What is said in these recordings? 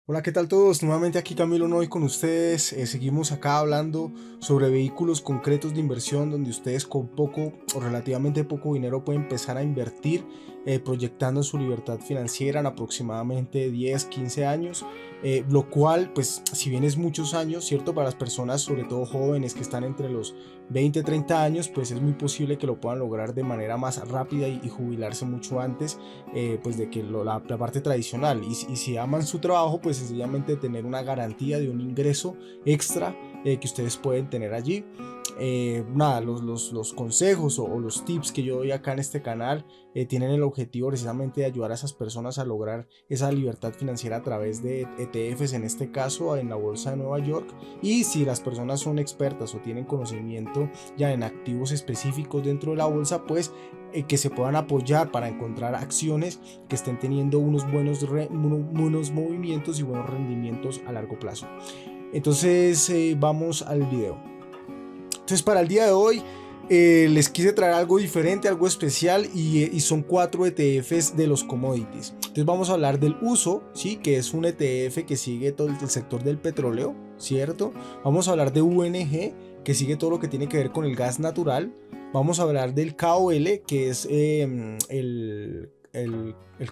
Hola, ¿qué tal todos? Nuevamente aquí Camilo Noy con ustedes. Seguimos acá hablando sobre vehículos concretos de inversión donde ustedes con poco o relativamente poco dinero pueden empezar a invertir, proyectando su libertad financiera en aproximadamente 10, 15 años, lo cual, pues, si bien es muchos años, ¿cierto? Para las personas, sobre todo jóvenes que están entre los 20, 30 años, pues es muy posible que lo puedan lograr de manera más rápida y jubilarse mucho antes pues de que la parte tradicional y si aman su trabajo pues sencillamente tener una garantía de un ingreso extra que ustedes pueden tener allí. Nada, los consejos o los tips que yo doy acá en este canal tienen el objetivo precisamente de ayudar a esas personas a lograr esa libertad financiera a través de ETFs, en este caso en la bolsa de Nueva York. Y si las personas son expertas o tienen conocimiento ya en activos específicos dentro de la bolsa, pues que se puedan apoyar para encontrar acciones que estén teniendo buenos movimientos y buenos rendimientos a largo plazo. Entonces vamos al video. Entonces para el día de hoy les quise traer algo diferente, algo especial y son 4 ETFs de los commodities. Entonces vamos a hablar del uso, ¿sí? Que es un ETF que sigue todo el sector del petróleo, ¿cierto? Vamos a hablar de UNG, que sigue todo lo que tiene que ver con el gas natural. Vamos a hablar del KOL, que es el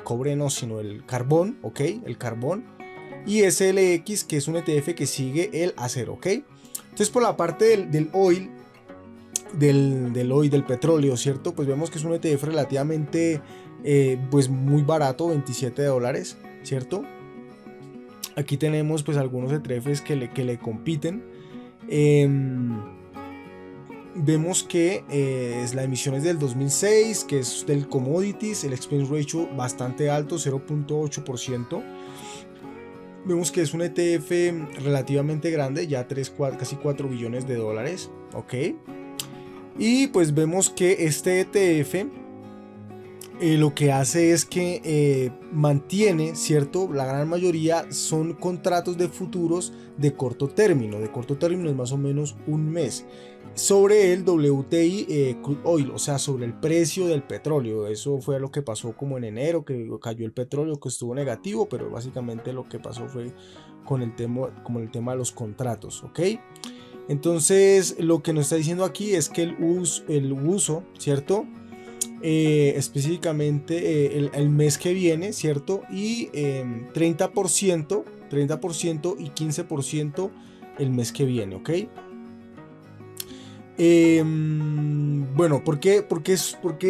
cobre, no, sino el carbón, ¿ok? El carbón. Y SLX, que es un ETF que sigue el acero, ¿ok? Entonces por la parte del oil, del petróleo, ¿cierto? Pues vemos que es un ETF relativamente, pues muy barato, $27, ¿cierto? Aquí tenemos pues algunos ETFs que le compiten. Vemos que la emisión es del 2006, que es del commodities, el expense ratio bastante alto, 0.8%. Vemos que es un ETF relativamente grande, ya casi 4 billones de dólares, ¿ok? Y pues vemos que este ETF lo que hace es que mantiene, ¿cierto? La gran mayoría son contratos de futuros de corto término. De corto término es más o menos un mes. Sobre el WTI crude oil, o sea, sobre el precio del petróleo. Eso fue lo que pasó como en enero, que cayó el petróleo, que estuvo negativo, pero básicamente lo que pasó fue con el tema de los contratos, ¿ok? Entonces, lo que nos está diciendo aquí es que el uso, ¿cierto? Específicamente el mes que viene, ¿cierto? Y 30% y 15% el mes que viene, ¿ok? Bueno, ¿por qué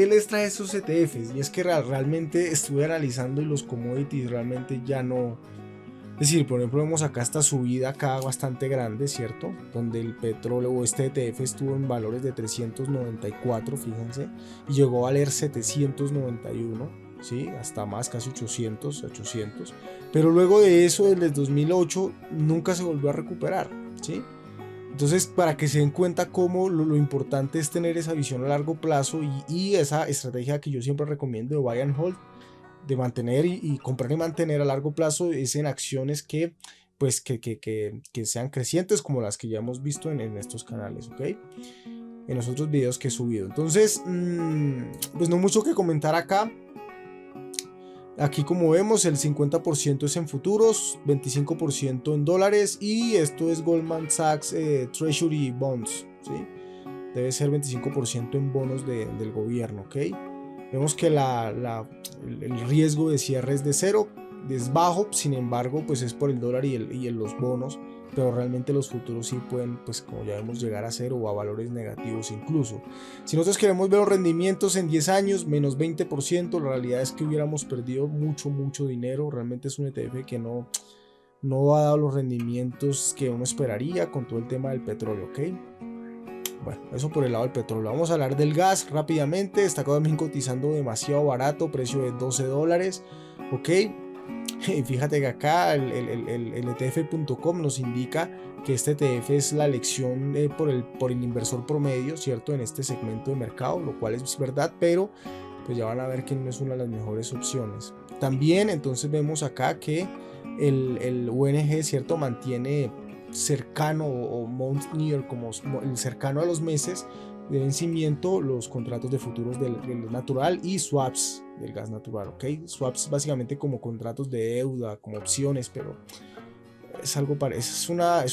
les trae estos ETFs? Y es que realmente estuve analizando y los commodities realmente ya no. Es decir, por ejemplo, vemos acá esta subida acá bastante grande, ¿cierto? Donde el petróleo o este ETF estuvo en valores de 394, fíjense, y llegó a valer 791, ¿sí? Hasta más, casi 800. Pero luego de eso, desde el 2008, nunca se volvió a recuperar, ¿sí? Entonces, para que se den cuenta cómo lo importante es tener esa visión a largo plazo y esa estrategia que yo siempre recomiendo de buy and hold, de mantener y comprar y mantener a largo plazo, es en acciones que pues que sean crecientes como las que ya hemos visto en estos canales, ¿ok? En los otros videos que he subido. Entonces, pues no mucho que comentar acá. Aquí como vemos el 50% es en futuros, 25% en dólares y esto es Goldman Sachs Treasury Bonds, ¿sí? Debe ser 25% en bonos del gobierno, ¿ok? Vemos que el riesgo de cierre es de cero, es bajo, sin embargo, pues es por el dólar y los bonos, pero realmente los futuros sí pueden, pues como ya vemos, llegar a cero o a valores negativos incluso. Si nosotros queremos ver los rendimientos en 10 años, menos 20%, la realidad es que hubiéramos perdido mucho dinero. Realmente es un ETF que no ha dado los rendimientos que uno esperaría con todo el tema del petróleo, ¿ok? Bueno, eso por el lado del petróleo. Vamos a hablar del gas rápidamente. Está también cotizando demasiado barato, precio de $12, ¿ok? Y fíjate que acá el ETF.com nos indica que este ETF es la elección por el inversor promedio, ¿cierto? En este segmento de mercado, lo cual es verdad, pero pues ya van a ver que no es una de las mejores opciones. También entonces vemos acá que el UNG, ¿cierto? Mantiene cercano o month near, como el cercano a los meses de vencimiento, los contratos de futuros del natural y swaps del gas natural, ¿ok? Swaps básicamente como contratos de deuda, como opciones, pero es algo es una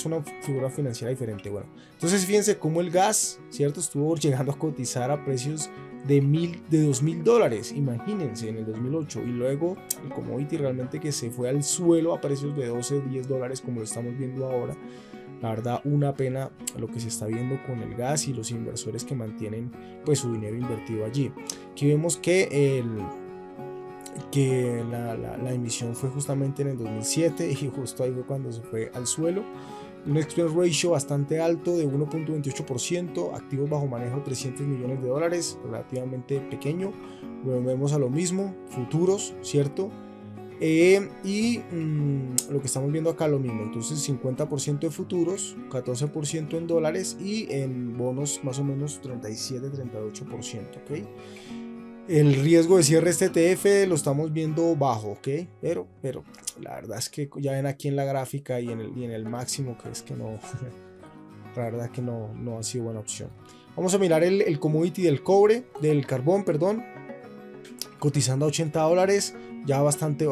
figura financiera diferente. Bueno, entonces fíjense cómo el gas, ¿cierto? Estuvo llegando a cotizar a precios de $2.000, imagínense, en el 2008, y luego el commodity realmente que se fue al suelo a precios de 12, $10 como lo estamos viendo ahora. La verdad, una pena lo que se está viendo con el gas y los inversores que mantienen pues su dinero invertido allí. Aquí vemos que la emisión fue justamente en el 2007 y justo ahí fue cuando se fue al suelo. Un expense ratio bastante alto de 1.28%, activos bajo manejo $300 millones, relativamente pequeño. Volvemos a lo mismo, futuros, ¿cierto? Lo que estamos viendo acá lo mismo, entonces 50% de futuros, 14% en dólares y en bonos más o menos 37-38%, ¿ok? El riesgo de cierre este ETF lo estamos viendo bajo, ¿ok? Pero la verdad es que ya ven aquí en la gráfica y en el máximo que es que no, la verdad que no ha sido buena opción. Vamos a mirar el commodity del carbón, perdón, cotizando a $80, ya bastante,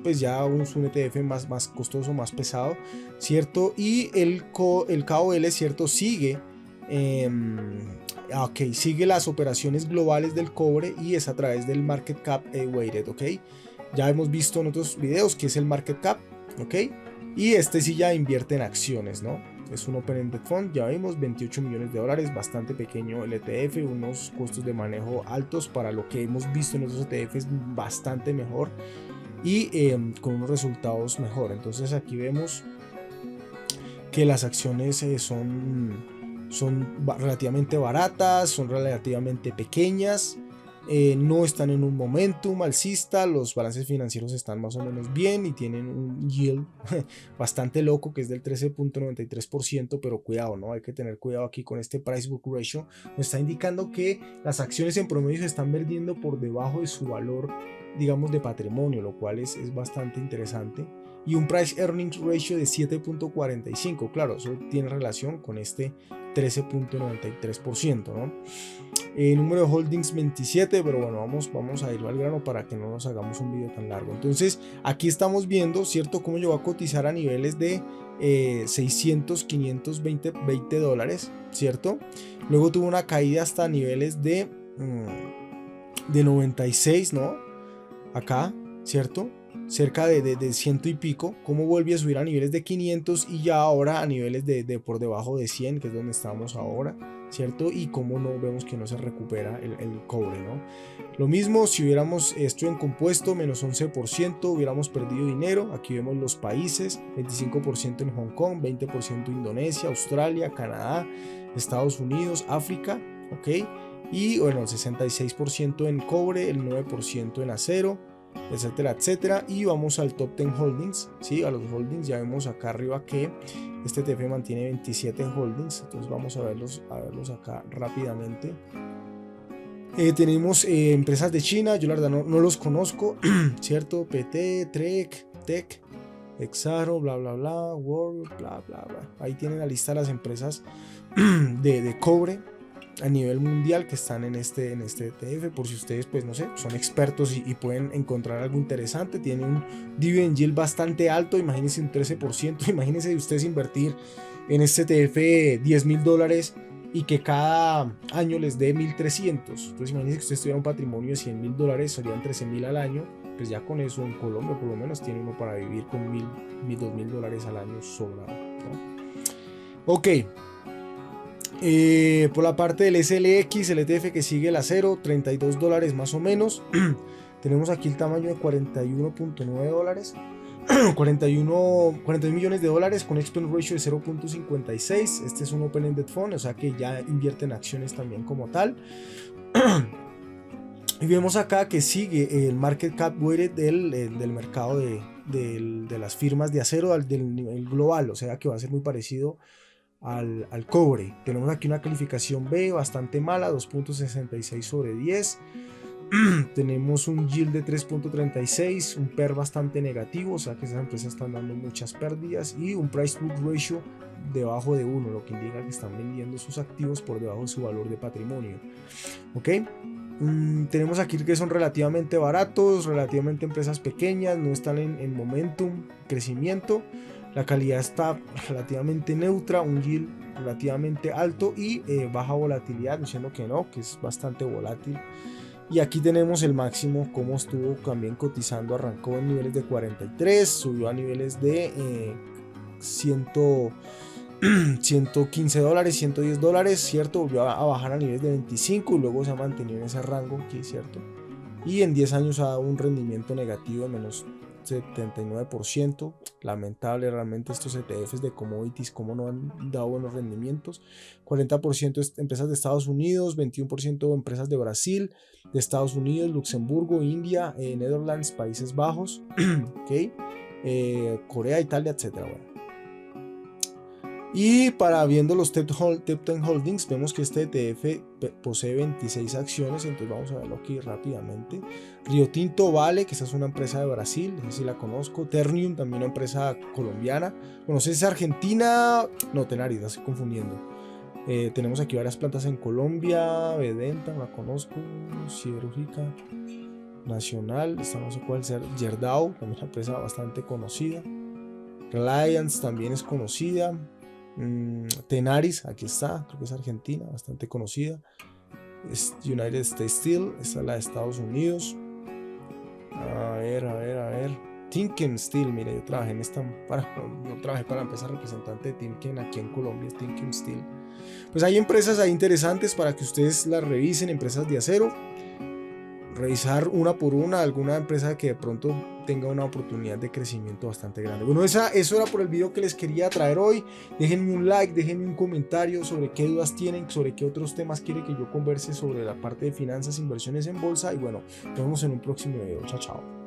pues ya un ETF más costoso, más pesado, ¿cierto? Y el KOL, ¿cierto? Sigue, sigue las operaciones globales del cobre y es a través del market cap weighted, ¿ok? Ya hemos visto en otros videos que es el market cap, ¿ok? Y este sí ya invierte en acciones, ¿no? Es un open-ended fund, ya vimos $28 millones, bastante pequeño el ETF, unos costos de manejo altos para lo que hemos visto en otros ETFs, bastante mejor y con unos resultados mejor. Entonces aquí vemos que las acciones son relativamente baratas, son relativamente pequeñas. No están en un momentum alcista, los balances financieros están más o menos bien y tienen un yield bastante loco que es del 13.93%, pero cuidado, ¿no? Hay que tener cuidado aquí con este price book ratio, nos está indicando que las acciones en promedio se están vendiendo por debajo de su valor, digamos, de patrimonio, lo cual es bastante interesante, y un price earnings ratio de 7.45, claro, eso tiene relación con este 13.93%, ¿no? Número de holdings 27, pero bueno, vamos a ir al grano para que no nos hagamos un video tan largo. Entonces aquí estamos viendo, ¿cierto?, cómo llegó a cotizar a niveles de 600, 520 $20, ¿cierto? Luego tuvo una caída hasta niveles de 96, ¿no? Acá, ¿cierto? Cerca de 100 y pico, cómo vuelve a subir a niveles de 500 y ya ahora a niveles de por debajo de 100, que es donde estamos ahora, ¿cierto? Y cómo no vemos que no se recupera el cobre, ¿no? Lo mismo si hubiéramos esto en compuesto, menos 11%, hubiéramos perdido dinero. Aquí vemos los países, 25% en Hong Kong, 20% Indonesia, Australia, Canadá, Estados Unidos, África, ¿ok? Y bueno, el 66% en cobre, el 9% en acero, etcétera, etcétera. Y vamos al top 10 holdings, ¿sí? A los holdings ya vemos acá arriba que este ETF mantiene 27 holdings, entonces vamos a verlos acá rápidamente. Tenemos empresas de China, yo la verdad no los conozco, ¿cierto? PT, Trek, Tech, Exaro, bla bla bla, World, bla bla bla. Ahí tienen la lista de las empresas de cobre a nivel mundial que están en este ETF, por si ustedes pues no sé, son expertos y pueden encontrar algo interesante. Tiene un dividend yield bastante alto, imagínense un 13%, imagínense ustedes invertir en este ETF $10.000 y que cada año les dé 1.300, entonces imagínense que ustedes tuvieran un patrimonio de $100.000, serían 13.000 al año, pues ya con eso en Colombia por lo menos tiene uno para vivir con $2.000 al año sobrado, ¿no? Ok. Por la parte del SLX, el ETF que sigue el acero, $32 más o menos. Tenemos aquí el tamaño de $41.9, 41 millones de dólares con expense ratio de 0.56. Este es un open-ended fund, o sea que ya invierte en acciones también como tal. Y vemos acá que sigue el market cap weighted del mercado de las firmas de acero del nivel global, o sea que va a ser muy parecido al cobre. Tenemos aquí una calificación B bastante mala, 2.66 sobre 10. Tenemos un yield de 3.36, un PER bastante negativo, o sea que esas empresas están dando muchas pérdidas, y un price book ratio debajo de 1, lo que indica que están vendiendo sus activos por debajo de su valor de patrimonio. Ok, tenemos aquí que son relativamente baratos, relativamente empresas pequeñas, no están en momentum, crecimiento. La calidad está relativamente neutra, un yield relativamente alto y baja volatilidad, diciendo que no, que es bastante volátil. Y aquí tenemos el máximo, como estuvo también cotizando, arrancó en niveles de 43, subió a niveles de 115 dólares, 110 dólares, ¿cierto? Volvió a bajar a niveles de 25 y luego se ha mantenido en ese rango aquí, ¿cierto? Y en 10 años ha dado un rendimiento negativo de menos 79%. Lamentable realmente estos ETFs de commodities, como no han dado buenos rendimientos. 40% empresas de Estados Unidos, 21% empresas de Brasil, de Estados Unidos, Luxemburgo, India, Netherlands, Países Bajos, okay, Corea, Italia, etcétera. Bueno. Y para viendo los Top 10 Holdings, vemos que este ETF posee 26 acciones, entonces vamos a verlo aquí rápidamente. Rio Tinto Vale, que esta es una empresa de Brasil, no sé si la conozco. Ternium, también una empresa colombiana. Bueno, no sé si es Argentina, no, Tenaris, la estoy confundiendo. Tenemos aquí varias plantas en Colombia. Vedenta, la conozco. Siderúrgica Nacional, esta no sé cuál ser. Gerdau, también una empresa bastante conocida. Reliance también es conocida. Tenaris, aquí está, creo que es Argentina, bastante conocida. Es United States Steel, esta es la de Estados Unidos. A ver. Timken Steel, mire, yo trabajé para la empresa representante de Timken aquí en Colombia, Timken Steel. Pues hay empresas ahí interesantes para que ustedes las revisen, empresas de acero. Revisar una por una alguna empresa que de pronto tenga una oportunidad de crecimiento bastante grande. Bueno, eso era por el video que les quería traer hoy. Déjenme un like, déjenme un comentario sobre qué dudas tienen, sobre qué otros temas quieren que yo converse sobre la parte de finanzas, inversiones en bolsa. Y bueno, nos vemos en un próximo video. Chao, chao.